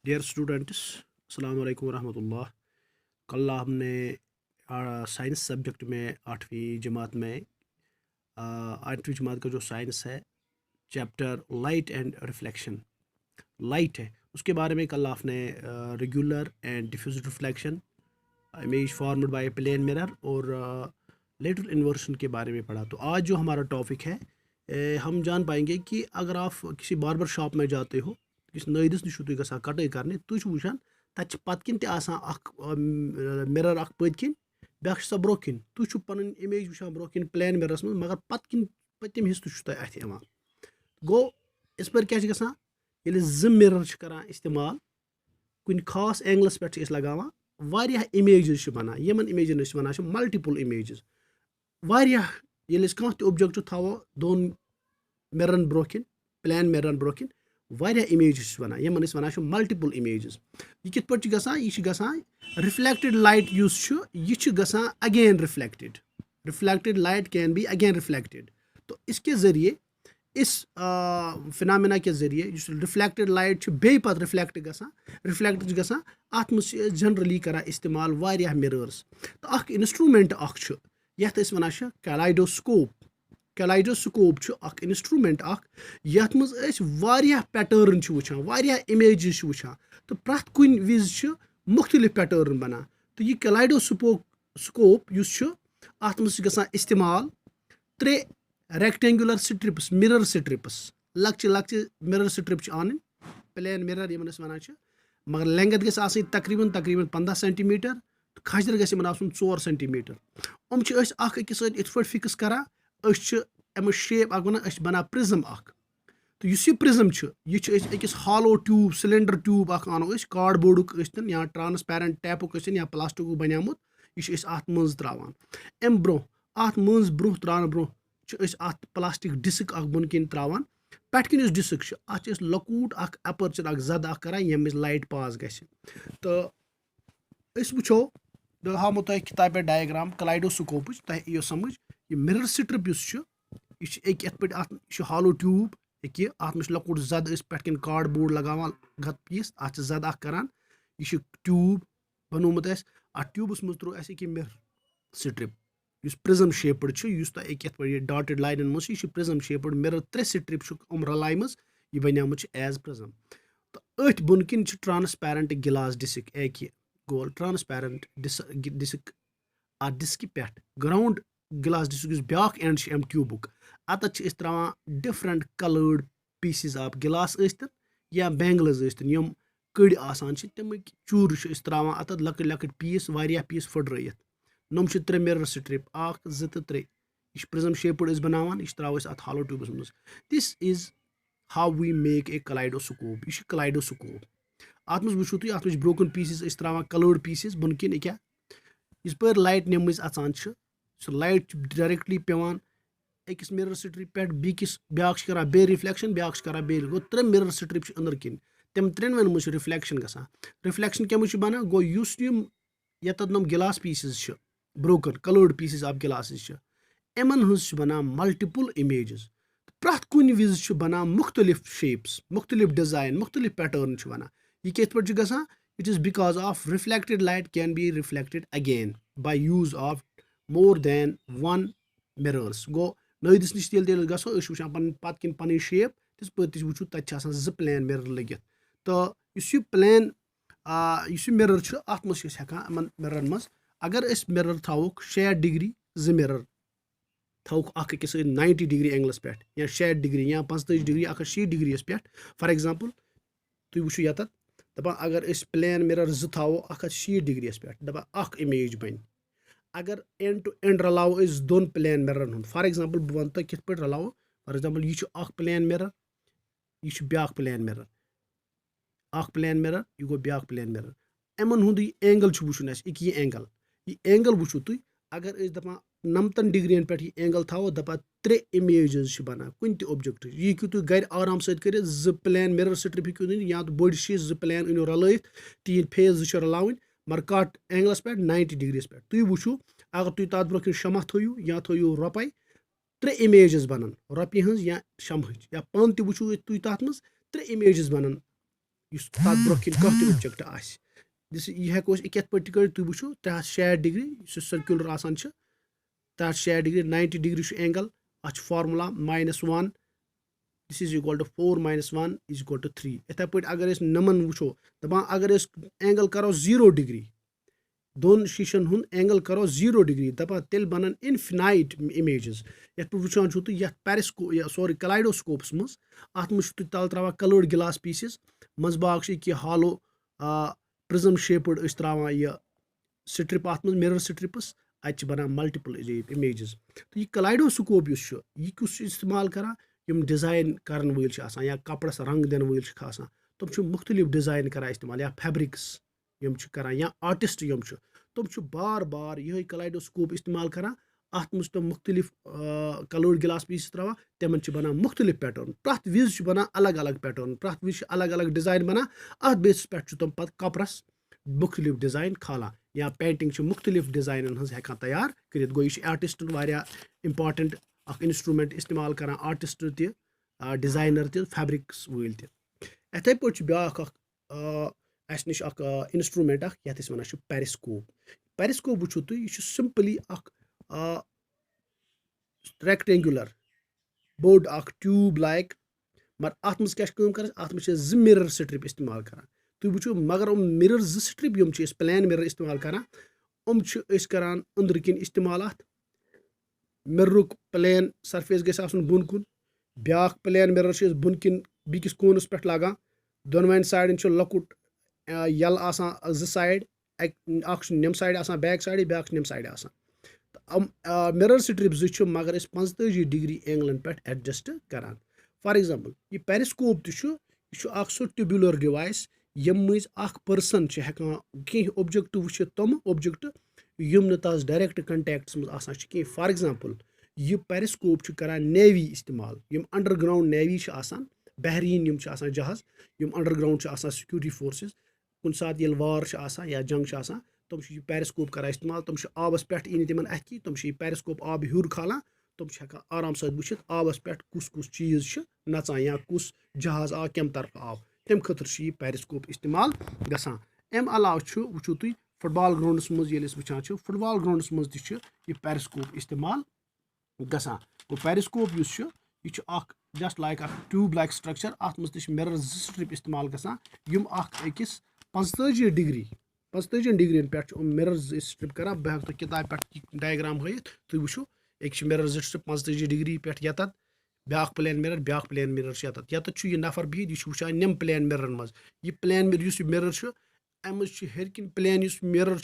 Dear students, अस्सलाम वालेकुम रहमतुल्लाह। कल हमने साइंस सब्जेक्ट में आठवीं जमात का जो साइंस है, chapter light and reflection, light है उसके बारे में कल आपने regular and diffuse reflection, image formed by plane mirror और लेटरल इन्वर्शन के बारे में पढ़ा। तो आज जो हमारा टॉपिक है, हम जान पाएंगे कि अगर आप किसी बार्बर शॉप में जाते हो, किसी नईदिस नश गसा कटाई करने, तुझ वुचान तत पत किन मिरर अख पत किन ब्या सो ब्रो किन, तुझ पन इमेज वुचान ब्रो किन प्लेन मिररस में, मगर पत किन पतिम हिस्स तुझ अथ यवान। गो इस पर क्या गसान ये मिरर करान इस्तेमाल, कुन खास एंगलस पे लगावान, वारियाह इमेजेस बनान, यमन इमेजन वन मल्टीपल इमेजेस, वारियाह ये कह ऑब्जेक्ट थो दोन मिररन ब्रो किन, प्लेन मिररन ब्रो किन, वारियाह इमेजेस बनान, यमन वन मल्टीपल इमेजेस। ये कित पे गसान, ये गसान रिफ्लेक्टेड लाइट यह गसान again reflected, reflected light can be again reflected. तो इसके जरिए, इस फिनामिना के जरिए रिफ्लेक्टेड लाइट बे पत रिफ्लेक्ट गसान, रिफ्लेक्ट गसान अत मज जनरली करान इस्तेमाल वारियाह मिरर्स। तो अख इंस्ट्रूमेंट अख यथ वन कैलाइडोस्कोप, कैलाइडोस्कोप इंस्ट्रूमेंट यथ मज वारियाह पैटर्न वुचान, वारियाह इमेजेस वुचान, तो प्रथ कुन विज मुख्तलिफ पैटर्न बनान। तो यह कैलाइडोस्कोप अत मज गसान इस्तेमाल त्रे रेक्टेंगुलर स्ट्रिप्स, मिरर स्ट्रिप्स, लक्चे लक्चे मिरर स्ट्रिप आन, प्लेन मिरर यमन वन, मगर लेंथ गई तकरीबन तकरीबन 15 सेंटीमीटर, तो खजर गन 4 सेंटीमीटर। हम अकिस इत पे फिक्स करान, अम शेप बना प्रिज्म अख। तो यह प्रिज्म यह अकिस हॉलो ट्यूब, सिलेंडर ट्यूब आनो कार्डबोर्ड या ट्रांसपेरेंट टैपुक या प्लास्टिक बनियामुत, यह अत मज त्रावान। अम ब्रो अत मज ब्रो त्रान ब्रो अत प्लास्टिक डिस्क बोन किन त्रावान, पेट किन डिस्क अत लकूट अपर्चर जद करान यम लाइट पास गि। तो वो हामो तुम किताब पे डायग्राम कलाइडोस्कोप, तुम यो समझ यह मिरर स्ट्रिप यह पे हॉलो ट्यूब, अत मे लकूट जद पे किन कार्डबोर्ड लगावान गत पीस, अत जद करान, यह ट्यूब बनोमुत अत ट्यूबस मज throw mirror strip prism shaped, ये डॉटेड लाइन मज प्रिज्म शेपड मिरर त्रे स्ट्रिप रलायम, यह बनियामुत एज प्रिज्म। तो अथ बोन किन ट्रांसपेरेंट गिलास डिस्क गोल ट्रांसपेरेंट डिस्क, अत डिस्क पे ग्राउंड गिलास डिस्क ब्या एंड अम ट्यूबुक, अत त्रावान डिफरेंट कलर्ड पीसेस ऑफ गिलास या बैंगल्स यम कड़ आसान तमिक चूर त्रावान अत लकट लकट पीस, वारियाह पीस फुटरत। नम त्रे मिरर स्ट्रिप, 1 2 तो 3, यह प्रिज्म शेपड बनावान, यह त्रो अत हॉलो ट्यूबस मज। This is how we make a kaleidoscope, यह कलाइडोस्कोप। अत मज वो तुम, अत ब्रोकन पीसेस त्रावान, कलर्ड पीसेस बन किन क्या इस पर लाइट नम अचान, सो लाइट डायरेक्टली पेवान अकिस मिरर स्ट्रिप पे, बीकिस ब्या करान बे रिफ्लेक्शन, ब्या करान बे, गो 3 मिरर स्ट्रिप अंदर किन, तम त्रेन वन मज रिफ्लेक्शन गसान। रिफ्लेक्शन क्या मज बना, गो यत नम गिलास pieces broken coloured pieces of glasses, Yemen हज बना मल्टीपल इमेजेस। प्रथ कुन विज बना मुख्तलिफ शेप्स, मुख्तलिफ डिजाइन, मुख्तलिफ पैटर्न बना। यह कित पे गसान, it is because of reflected light can be reflected again by use of more than one mirrors. गो नईदिस नश गो वुचान पत किन पन शेप, तिस पे वो तत जो प्लेन मिरर लगित। तो यह प्लेन मिरर अत मज हेकान मिरर मज, अगर मिरर थोक 60 डिग्री, 2 मिरर थोक अकिस 90 डिग्री एंगलस पे, या 60 डिग्री या 45 डिग्री 180 डिग्री पे, फॉर एग्जांपल तुम वो ये दपान अगर प्लेन मिरर 2 थो 180 डिग्री पे, दपान अख इमेज बन। अगर एंड टू एंड रलाव दोन प्लेन मिररन हुंद, फॉर एग्जांपल बह वन तो कित पे रलाव, फॉर एग्जांपल यह प्लेन मिरर, यह ब्या प्लेन मिरर, प्लेन मिरर, यह गो ब्या प्लेन मिरर, यमन हुंद एंगल वुचन, यह एंगल वुचु तुम। अगर दपान 90 डिग्रियन पे यह एंगल थो, दपान 3 इमेजेस बना कुन ऑब्जेक्ट, यह हूँ तुम घर आराम से कर, 2 प्लेन मिरर स्ट्रिप हूँ या तो बड़ 2 प्लेन अनो रल, तीन फेज 2 रलावन, मगर कट एंगलस पे 90 डिग्री पे। तुम वो अगर तुम तथ ब्रो शमा थो या थो रोपे, 3 इमेजेस बनान रोपि हज या शम, या पान तुम तुम तथ मज 3 इमेजेस बनान यस तक ब्रोह किन कह ऑब्जेक्ट आस यह हेको ये पे तुम वो 360 डिग्री सर्कुलर आसान 360 degree 90 degree angle uh formula -1 this is equal to 4 - 1 is equal to 3 इथे पे अगर नमन वो दपान अगर एंगल करो 0 डिग्री दोन शीशन हुन एंगल करो 0 डिग्री दपान तेल बनन इनफिनाइट इमेजेस ये वुचान तुम ये पेरिस्को सॉरी कलाइडोस्कोप्स मज अत मज तल त्रा कलर्ड गिलास पीसेस मजबाग कि हालो प्रिज्म शेप्ड त्रा यह स्ट्रिप अत मज मिरर स्ट्रिप्स अत बनान मल्टीपल इमेजेस तो यह कलाइडोस्कोप यह कुछ इस्तेमाल करा यम डिजाइन करन वल या कपड़स रंग दिन वल तुम मुख्तलिफ डिजाइन करा इस्तेमाल या फैब्रिक्स यम करा या आर्टिस्ट यम तुम बार बार यह कलाइडोस्कोप इस्तेमाल करा अत मज तुम मुख्तलिफ कलर्ड गिलास पीस त्रा तमन बनान मुख्तलिफ पैटर्न प्रत विज बनान अलग अलग पैटर्न प्रत विज अलग अलग डिजाइन बनान अत बेसिस पे तुम पत कपड़स मुख्तलिफ डिजाइन खाला या पेंटिंग मुख्तलिफ डिजाइन हेकान तैयार कर गो यह आर्टिस्टन वारिया इंपॉर्टेंट इंस्ट्रूमेंट इस्तेमाल करान आर्टिस्ट त डिजाइनर त फैब्रिक्स वल इथे पे ब्या अस नश इंस्ट्रूमेंट ये वन पेरिस्कोप पेरिस्कोप वो तुम यह सिंपली रेक्टेंगुलर बोड ट्यूब लाइक मगर अत मज क्या कर अत मज 2 मिरर स्ट्रिप इस्तेमाल करान तुम वो मगर मिरर 2 स्ट्रिप यम प्लेन मिरर इस्तेमाल करान करान अंदर किन इस्तेमाल अत मिररुक प्लेन सरफेस गस आसन बुन कुन ब्या प्लेन मिरर बुन किन बिकिस कोनस पे लगान दोनवन साइडन लकुट यल आसान 2 साइड निम साइड आसान बैक साइड ब्या निम साइड आसान मिरर स्ट्रिप 2 मगर 45 डिग्री एंगलन पे एडजस्ट करान फॉर एग्जांपल यह पेरिस्कोप यह सो ट्यूबुलर डिवाइस यम मज पर्सन हेकान कह ऑब्जेक्ट वुचित तम ऑब्जेक्ट यम तस डायरेक्ट कंटैक्ट्स मज आसान कह फॉर एग्जांपल यह पेरिस्कोप करान नेवी इस्तेमाल यम अंडरग्राउंड नेवी आसान बहरीन यम आसान जहाज यम अंडरग्राउंड आसान सिक्योरिटी फोर्सेस कुन सात ये वार आसान या जंग आसान तुम पेरिस्कोप करान इस्तेमाल तुम आबस पे यी तिमन अथ तुम पेरिस्कोप आब हूर खालान तुम हेकान आराम सत वुचित आबस पे कुस चीज नचान या कुस जहाज आव कम तरफ आव तम खतर पेरिस्कोप इस्तेमाल गसान अम अलाव वो तुम फुटबॉल ग्राउंडस मज वुचान फुटबॉल ग्राउंडस मज यह पेरिस्कोप इस्तेमाल गसान गो पेरिस्कोप यह just like tube like structure अत मज मिरर 2 स्ट्रिप इस्तेमाल गसान यम अकिस 45 डिग्री पे मिरर 2 स्ट्रिप कर बह हेक तो किताब पे डायग्राम हयित तुम वो एक मिरर 2 स्ट्रिप 45 डिग्री पे यत ब्या प्लेन मिरर यत यह नफर बिहित यह वुचान निम प्लेन मिरर मज यह प्लेन मिरर अम हेरकिन प्लेन मिरर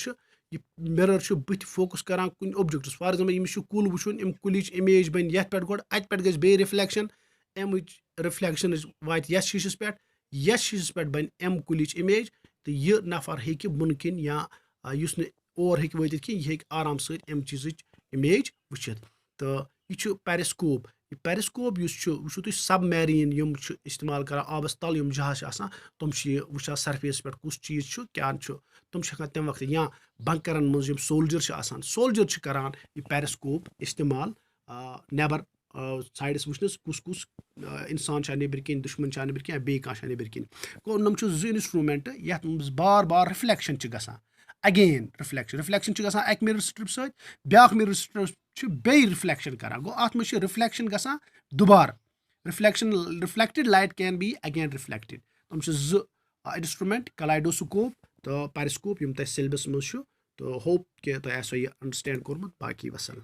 यह मिरर बुथ फोकस करान कुन ऑब्जेक्टस फॉर एग्जांपल यमिस कुल वुचुन अम कुलिच इमेज बन ये पे गो अत पे गई रिफ्लेक्शन अमिच रिफ्लेक्शन वात यस शीशस पे बन अम कुलिच इमेज तो यह नफर हेकि बुन किन या और हेकि वतित कि यह आराम सत अम चीज इमेज वुचित तो यह पेरिस्कोप पेरिस्कोप वो तुम सबमरीन यम इस्तेमाल कर आबस तल यम जहाज आसान तुम वुचान सरफेस पे कुछ चीज क्या तुम तम वक्त या बंकरन मज सोल्जर आसान सोल्जर करान यह पेरिस्कोप इस्तेमाल नेबर साइडस वुचनस कुस इंसान नबर किन दुश्मन नबर किन बे नबर किन गो नम 2 इंस्ट्रूमेंट ये बार बार रिफ्लेक्शन गसान अगेन रिफ्लेक्शन गसान अक मिरर स्ट्रिप सत ब्या मिरर स्ट्रिप बे रिफ्लेक्शन करान गो अत मज रिफ्लेक्शन गसान दुबार reflected light can be again reflected तुम 2 इंस्ट्रूमेंट कलाइडोस्कोप तो पेरिस्कोप यम तह सिलेबस मज तो होप कि तुम आसो यह अंडरस्टैंड कोर्मुत बाकी वसलम।